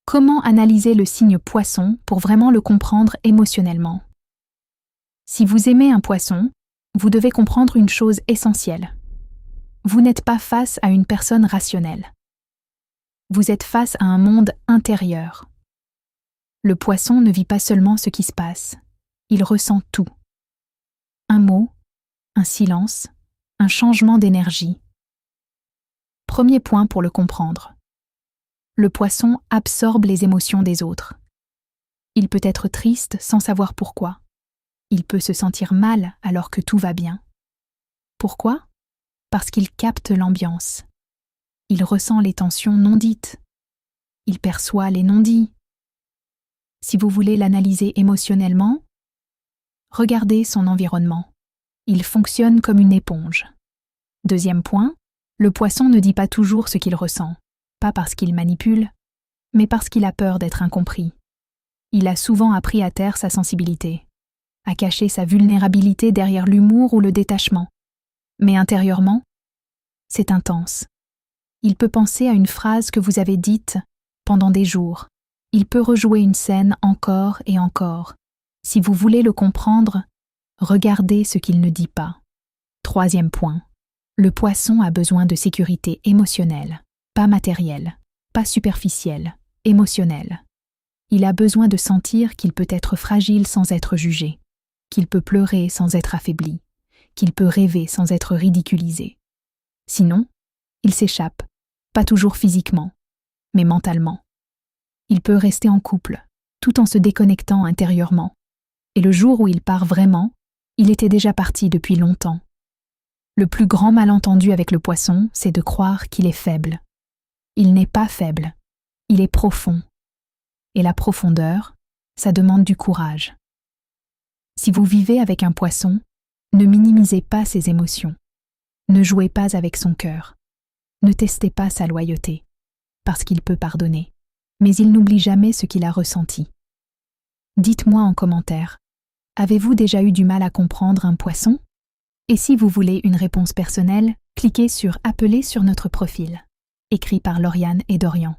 Comment analyser le signe poisson pour vraiment le comprendre émotionnellement? Si vous aimez un poisson, vous devez comprendre une chose essentielle. Vous n'êtes pas face à une personne rationnelle. Vous êtes face à un monde intérieur. Le poisson ne vit pas seulement ce qui se passe, il ressent tout. Un mot, un silence, un changement d'énergie. Premier point pour le comprendre. Le poisson absorbe les émotions des autres. Il peut être triste sans savoir pourquoi. Il peut se sentir mal alors que tout va bien. Pourquoi? Parce qu'il capte l'ambiance. Il ressent les tensions non dites. Il perçoit les non-dits. Si vous voulez l'analyser émotionnellement, regardez son environnement. Il fonctionne comme une éponge. Deuxième point, le poisson ne dit pas toujours ce qu'il ressent. Pas parce qu'il manipule, mais parce qu'il a peur d'être incompris. Il a souvent appris à taire sa sensibilité, à cacher sa vulnérabilité derrière l'humour ou le détachement. Mais intérieurement, c'est intense. Il peut penser à une phrase que vous avez dite pendant des jours. Il peut rejouer une scène encore et encore. Si vous voulez le comprendre, regardez ce qu'il ne dit pas. Troisième point, le poisson a besoin de sécurité émotionnelle. Pas matériel, pas superficiel, émotionnel. Il a besoin de sentir qu'il peut être fragile sans être jugé, qu'il peut pleurer sans être affaibli, qu'il peut rêver sans être ridiculisé. Sinon, il s'échappe, pas toujours physiquement, mais mentalement. Il peut rester en couple, tout en se déconnectant intérieurement. Et le jour où il part vraiment, il était déjà parti depuis longtemps. Le plus grand malentendu avec le poisson, c'est de croire qu'il est faible. Il n'est pas faible, il est profond. Et la profondeur, ça demande du courage. Si vous vivez avec un poisson, ne minimisez pas ses émotions. Ne jouez pas avec son cœur. Ne testez pas sa loyauté, parce qu'il peut pardonner. Mais il n'oublie jamais ce qu'il a ressenti. Dites-moi en commentaire, avez-vous déjà eu du mal à comprendre un poisson? Et si vous voulez une réponse personnelle, cliquez sur « Appeler » sur notre profil. Écrit par Lauriane et Dorian.